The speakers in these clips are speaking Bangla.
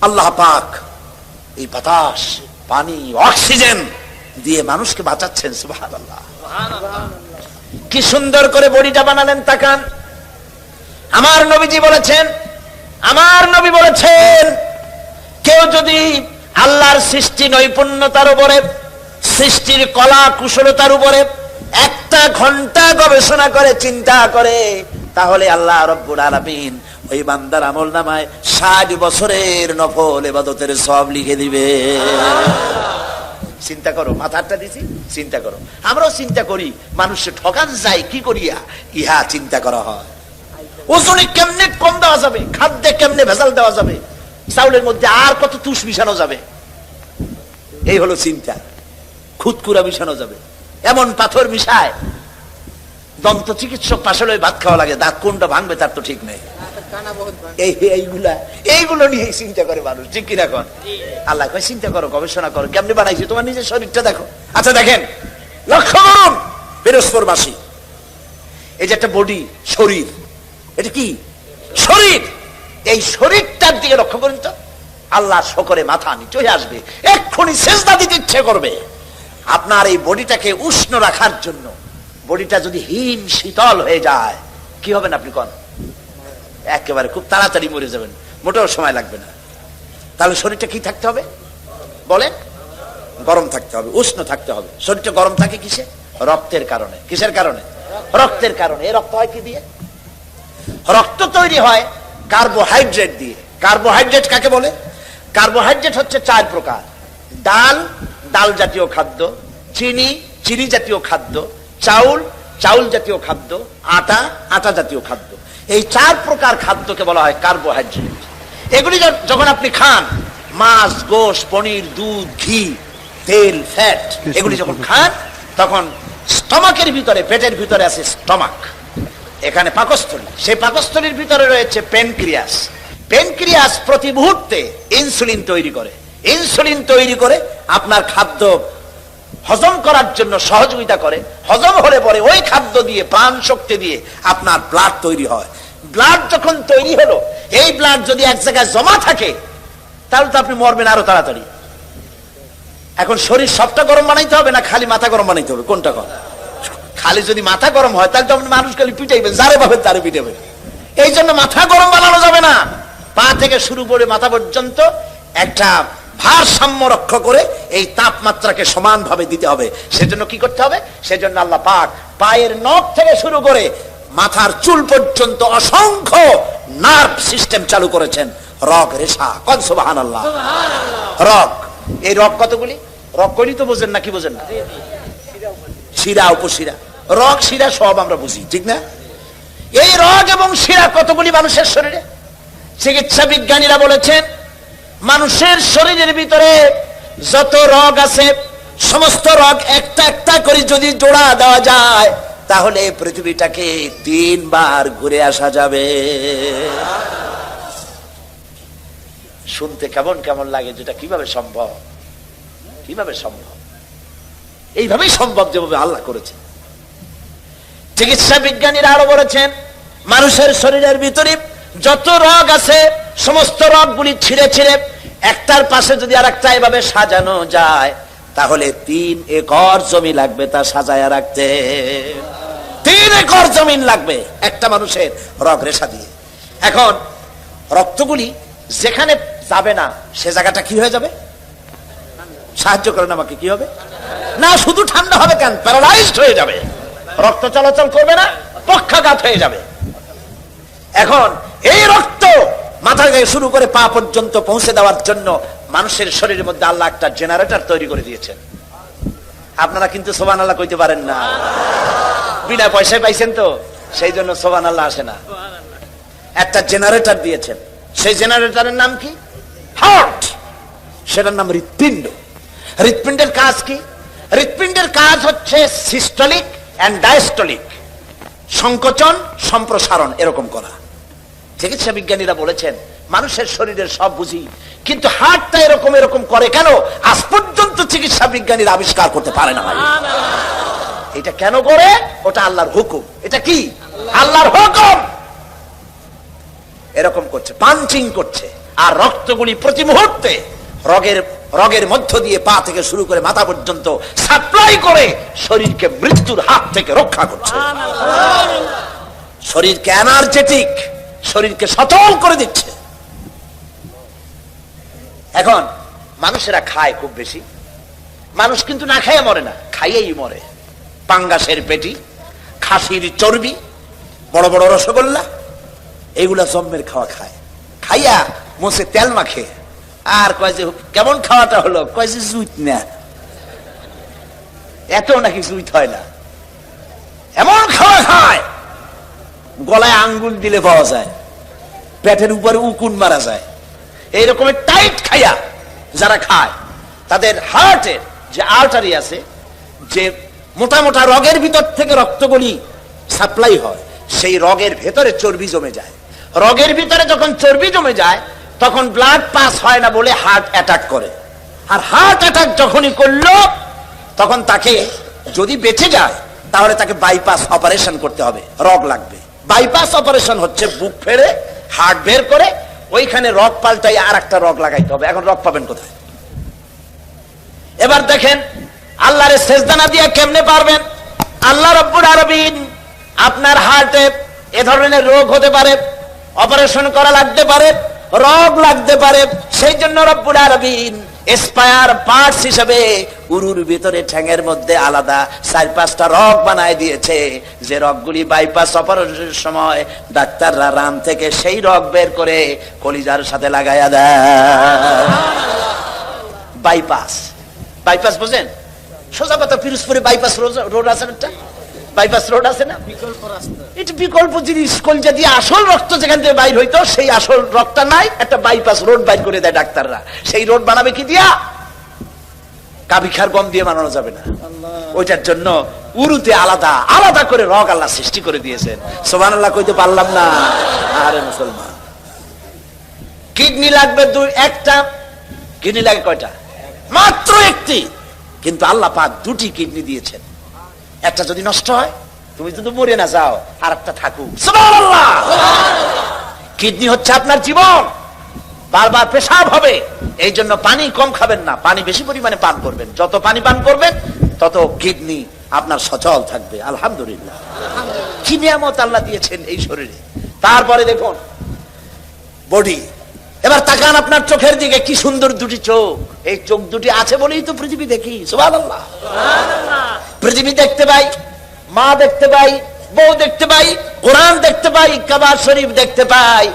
আল্লাহ পাক এই বাতাস, পানি, অক্সিজেন দিয়ে মানুষকে বাঁচাচ্ছেন। সুবহানাল্লাহ। কি সুন্দর করে বডিটা বানালেন, তাকান। আমার নবীজি বলেছেন, আমার নবী বলেছেন, কেউ যদি আল্লাহর সৃষ্টি নৈপুণ্যতার উপরে, সৃষ্টির কলা কুশলতার উপরে একটা ঘন্টা গবেষণা করে, চিন্তা করে, তাহলে আল্লাহ রব্বুল আলামিন ওই বান্দার আমলনামায় 60 বছরের নফল ইবাদতের সওয়াব লিখে দিবে। চিন্তা করো, মাথাটা দিছি, চিন্তা করো। আমরাও চিন্তা করি, মানুষে ঠকান যায় কি করিয়া, ইহা চিন্তা করা হয়। ওজনে কেমনে কম দেওয়া যাবে, খাদ্যে কেমনে ভেজাল দেওয়া যাবে, চাউলের মধ্যে আর কত তুষ মিশানো যাবে, এই হলো চিন্তা। খুদকুরা মিশানো যাবে, এমন পাথর মিশায় দন্ত চিকিৎসক পাশে ভাত খাওয়া লাগে, দাঁত কোনটা ভাঙবে তার তো ঠিক নেই। এইগুলো নিয়ে চিন্তা করে মানুষ, ঠিক কিনা কন? আল্লাহ কয় চিন্তা করো, গবেষণা করো, কেমনে বানাইছে, তোমার নিজের শরীরটা দেখো। আচ্ছা দেখেন, লক্ষ্য করুন, বৃহস্পতিবাসী এই যে একটা বডি, শরীর, এটা কি শরীর, এই শরীরটার দিকে লক্ষ্য করুন তো। আল্লাহ শকরে মাথা নিচে হয়ে আসবে, এক্ষুনি সেজদা দিতে ইচ্ছে করবে। আপনার এই বডিটাকে উষ্ণ রাখার জন্য, বডিটা যদি হিম শীতল হয়ে যায়, কি হবেন আপনি কোন? একেবারে খুব তাড়াতাড়ি মরে যাবেন, মোটেও সময় লাগবে না। তাহলে শরীরটা কি থাকতে হবে বলেন? গরম থাকতে হবে, উষ্ণ থাকতে হবে। শরীরটা গরম থাকে কিসে? রক্তের কারণে। কিসের কারণে? রক্তের কারণে। এই রক্ত হয় কি দিয়ে? রক্ত তৈরি হয় কার্বোহাইড্রেট দিয়ে। কার্বোহাইড্রেট কাকে বলে? কার্বোহাইড্রেট হচ্ছে 4 প্রকার: ডাল, ডাল জাতীয় খাদ্য; চিনি, চিনি জাতীয় খাদ্য; চাউল, চাউল জাতীয় খাদ্য; আটা, আটা জাতীয় খাদ্য। এই 4 প্রকার খাদ্যকে বলা হয় কার্বোহাইড্রেট। এগুলি যখন আপনি খান, মাছ, গোশ, পনির, দুধ, ঘি, তেল, ফ্যাট, এগুলি যখন খান, তখন স্টমাকের ভিতরে, পেটের ভিতরে আছে স্টমাক, এখানে পাকস্থলী, সেই পাকস্থলীর ভিতরে রয়েছে প্যানক্রিয়াস। প্যানক্রিয়াস প্রতি মুহূর্তে ইনসুলিন তৈরি করে। ইনসুলিন তৈরি করে আপনার খাদ্য হজম করার জন্য সহযোগিতা করে। হজম হলে পরে ওই খাদ্য দিয়ে, প্রাণ শক্তি দিয়ে আপনার ব্লাড তৈরি হয়। ব্লাড যখন তৈরি হলো, এই ব্লাড যদি এক জায়গায় জমা থাকে, তাহলে তো আপনি মরবেন আরো তাড়াতাড়ি। এখন শরীর সবটা গরম বানাইতে হবে না খালি মাথা গরম বানাইতে হবে? কোনটা কর? খালি যদি মাথা গরম হয়, তাহলে তো আপনি মানুষ খালি পিটাইবেন, যারে পাবেন তারে পিটাবেন। এই জন্য মাথা গরম বানানো যাবে না। পা থেকে শুরু করে মাথা পর্যন্ত একটা ভারসাম্য রক্ষা করে এই তাপমাত্রাকে সমানভাবে দিতে হবে। সেজন্য কি করতে হবে? সেজন্য আল্লাহ পাক পায়ের নখ থেকে শুরু করে মাথার চুল পর্যন্ত অসংখ্য নার্ভ সিস্টেম চালু করেছেন, রগ রেশা। কোন সুবহানাল্লাহ। রগ, এই রগ কতগুলি? রগ কইলি তো বোঝেন না, কি বোঝেন না? শিরা, উপশিরা, রগ, শিরা সব আমরা বুঝি, ঠিক না? এই রগ এবং শিরা কতগুলি মানুষের শরীরে? চিকিৎসা বিজ্ঞানীরা বলেছেন, মানুষের শরীরের ভিতরে যত রগ আছে, সমস্ত রগ একটা একটা করে যদি জোড়া দেওয়া যায়, তাহলে পৃথিবীটাকে 3 বার ঘুরে আসা যাবে। শুনতে কেমন কেমন লাগে, যেটা কিভাবে সম্ভব? কিভাবে সম্ভব? এইভাবেই সম্ভব, যেভাবে আল্লাহ করেছেন। চিকিৎসা বিজ্ঞানীরা আরো বলেছেন, মানুষের শরীরের ভিতরে যত রগ আছে, সমস্ত রগগুলি ছিঁড়ে ছিঁড়ে একটার পাশে যদি আর একটা এভাবে সাজানো যায়, তাহলে 3 একর জমি লাগবে তা সাজায়া রাখতে। 3 একর জমিন লাগবে একটা মানুষের রগ রেশা দিয়ে। এখন রক্তগুলি যেখানে যাবে না, সে জায়গাটা কি হয়ে যাবে? সাহায্য করেন আমাকে, কি হবে? না শুধু ঠান্ডা হবে কেন, প্যারালাইজড হয়ে যাবে, রক্ত চলাচল করবে না, পক্ষাঘাত হয়ে যাবে। এখন এই রক্ত মাথা থেকে শুরু করে পা পর্যন্ত পৌঁছে দেওয়ার জন্য মানুষের শরীরের মধ্যে আল্লাহ একটা জেনারেটর তৈরি করে দিয়েছেন। আপনারা কিন্তু সুবহানাল্লাহ কইতে পারেন না, বিনা পয়সায় পাইছেন তো, সেই জন্য সুবহানাল্লাহ আসে না। একটা জেনারেটর দিয়েছেন, সেই জেনারেটরের নাম কি? হার্ট। সেটার নাম হৃৎপিণ্ড। হৃৎপিণ্ডের কাজ কি? হৃৎপিণ্ডের কাজ হচ্ছে সিস্টোলিক এন্ড ডায়াস্টোলিক, সংকোচন সম্প্রসারণ এরকম করা। চিকিৎসা বিজ্ঞানীরা বলেছেন, মানুষের শরীরের সব বুঝি, কিন্তু হার্টটা এরকম এরকম করে কেন, আজ পর্যন্ত চিকিৎসা বিজ্ঞানীরা আবিষ্কার করতে পারে না। এটা কেন করে? ওটা আল্লাহর হুকুম। এটা কি? আল্লাহর হুকুম। এরকম করছে, পাঞ্চিং করছে, আর রক্তগুলি প্রতি মুহূর্তে রগের মধ্য দিয়ে পা থেকে শুরু করে মাথা পর্যন্ত সাপ্লাই করে শরীরকে মৃত্যুর হাত থেকে রক্ষা করছে। শরীরকে এনার্জেটিক, শরীরকে সচল করে দিচ্ছে। এখন মানুষেরা খায় খুব বেশি, মানুষ কিন্তু না খাইয়ে মরে না, খাইয়েই মরে। পাঙ্গাসের পেটি, খাসির চর্বি, বড় বড় রসগোল্লা, এইগুলা জম্মের খাওয়া খায়, খাইয়া মোছে তেল মাখে আর কয় যে কেমন খাওয়াটা হলো, কয় যে জুইত না, এত নাকি জুইত হয় না, এমন খাওয়া খায় গলায় আঙ্গুল দিলে পাওয়া যায়, পেটের উপরে উকুন মারা যায়। এইরকমের টাইট খাইয়া যারা খায় তাদের হার্টের যে আর্টারি আছে, যে মোটা মোটা রগের ভিতর থেকে রক্তগুলি সাপ্লাই হয়, সেই রগের ভেতরে চর্বি জমে যায়। রগের ভিতরে যখন চর্বি জমে যায় তখন ব্লাড পাস হয় না বলে হার্ট অ্যাটাক করে। আর হার্ট অ্যাটাক যখনই করলো তখন তাকে যদি বেঁচে যায় তাহলে তাকে বাইপাস অপারেশন করতে হবে, রগ লাগবে। বাইপাস অপারেশন হচ্ছে বুক ফেড়ে হার্ট বের করে ওইখানে রগ পাল্টাই আর একটা রগ লাগাইতে হবে। এখন রগ পাবেন কোথায়? এবার দেখেন আল্লাহরে সেজদা না দিয়ে কেমনে পারবেন? আল্লাহ রব্বুল আলামিন আপনার হার্টে এ ধরনের রোগ হতে পারে, অপারেশন করা লাগতে পারে, রগ লাগতে পারে, সেই জন্য রব্বুল আলামিন স্পায়ার পার্টস হিসেবে উরুর ভিতরে ঠ্যাঙের মধ্যে আলাদা 4-5টা রগ বানায় দিয়েছে, যে রগগুলি বাইপাস অপারেশনের সময় ডাক্তাররা রান থেকে সেই রগ বের করে কলিজার সাথে লাগাইয়া দেয়। বাইপাস, বাইপাস বুঝেন? সোজা কথা, পিরোজপুরে বাইপাস রোড আছে, একটা বাইপাস রোড আছে না, এটা বিকল্প জিনিস। কলজা দিয়ে আসল রক্ত যেখান থেকে বাইর হইতো সেই আসল রক্তটা নাই, একটা বাইপাস রোড বাইর করে দেয় ডাক্তাররা। সেই রোড বানাবে কি দিয়া? কাবিখার গম দিয়ে বানানো যাবে না। ওইটার জন্য উরুতে আলাদা আলাদা করে রগ আল্লাহ সৃষ্টি করে দিয়েছেন। সুবহানাল্লাহ কইতে পারলাম না। আরে মুসলমান, কিডনি লাগবে একটা। কিডনি লাগে কয়টা? মাত্র একটি। কিন্তু আল্লাহ পাক 2টি কিডনি দিয়েছেন। একটা যদি নষ্ট হয় তুমি যদি মরে না যাও, আর একটা থাকুক। সুবহানাল্লাহ। কিডনি হচ্ছে আপনার জীবন, বারবার পেশাব হবে, এই জন্য পানি কম খাবেন না, পানি বেশি পরিমাণে পান করবেন। যত পানি পান করবেন তত কিডনি আপনার সচল থাকবে। আলহামদুলিল্লাহ, কি নিয়ামত আল্লাহ দিয়েছেন এই শরীরে। তারপরে দেখুন বডি। এবার তাকান আপনার চোখের দিকে, কি সুন্দর 2টি চোখ। এই চোখ 2টি আছে বলেই তো পৃথিবী দেখি। সুবহানাল্লাহ। পৃথিবী দেখতে পাই, মা দেখতে পাই, বউ দেখতে পাই, কোরআন দেখতে পাই, কাবা শরীফ দেখতে পাই।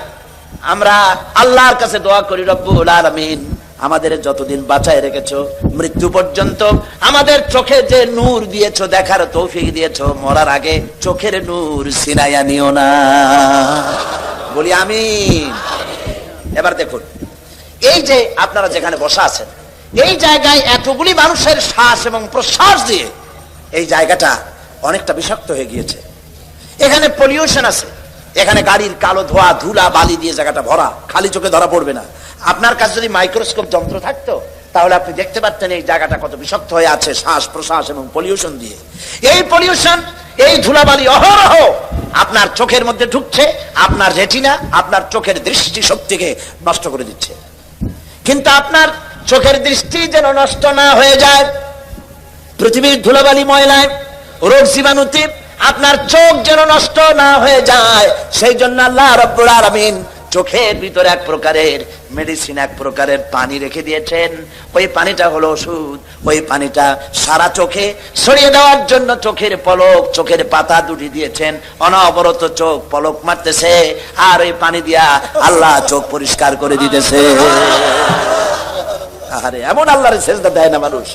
আমরা আল্লাহর কাছে দোয়া করি, রব্বুল আলামিন আমাদের যতদিন বাঁচায় রেখেছো মৃত্যু পর্যন্ত আমাদের চোখে যে নূর দিয়েছো, দেখার তৌফিক দিয়েছো, মরার আগে চোখের নূর ছিনাইয়া নিও না। বলি আমিন। এবার দেখুন, এই যে আপনারা যেখানে বসা আছেন, এই জায়গায় এতগুলি মানুষের শ্বাস এবং প্রশ্বাস দিয়ে এই জায়গাটা অনেকটা বিষাক্ত হয়ে গিয়েছে। এখানে পলিউশন আছে, এখানে গাড়ির কালো ধোয়া, ধুলা, বালি দিয়ে জায়গাটা ভরা, খালি চোখে ধরা পড়বে না। আপনার কাছে যদি মাইক্রোস্কোপ যন্ত্র থাকতো তাহলে আপনি দেখতে পারতেন এই জায়গাটা কত বিষাক্ত হয়ে আছে শ্বাস প্রশ্বাস এবং পলিউশন দিয়ে। এই পলিউশন, এই ধুলাবালি অহরহ আপনার চোখের মধ্যে ঢুকছে, আপনার রেটিনা, আপনার চোখের দৃষ্টি শক্তিকে নষ্ট করে দিচ্ছে। কিন্তু আপনার চোখের দৃষ্টি যেন নষ্ট না হয়ে যায় পৃথিবীর ধুলাবালি ময়লায়, রোগ জীবাণুতে, আপনার চোখ যেন নষ্ট না হয়ে যায়, সেই জন্য আল্লাহ রাব্বুল আলামিন চোখের ভিতরে এক প্রকারের মেডিসিন, এক প্রকারের পানি রেখে দিয়েছেন। ওই পানিটা হলো ওষুধ। ওই পানিটা সারা চোখে ছড়িয়ে দেওয়ার জন্য চোখের পলক, চোখের পাতা 2টি দিয়েছেন। অনবরত চোখ পলক মারতেছে, আর ওই পানি দিয়া আল্লাহ চোখ পরিষ্কার করে দিতেছে। আরে এমন আল্লাহর সেজদা দেয় না মানুষ।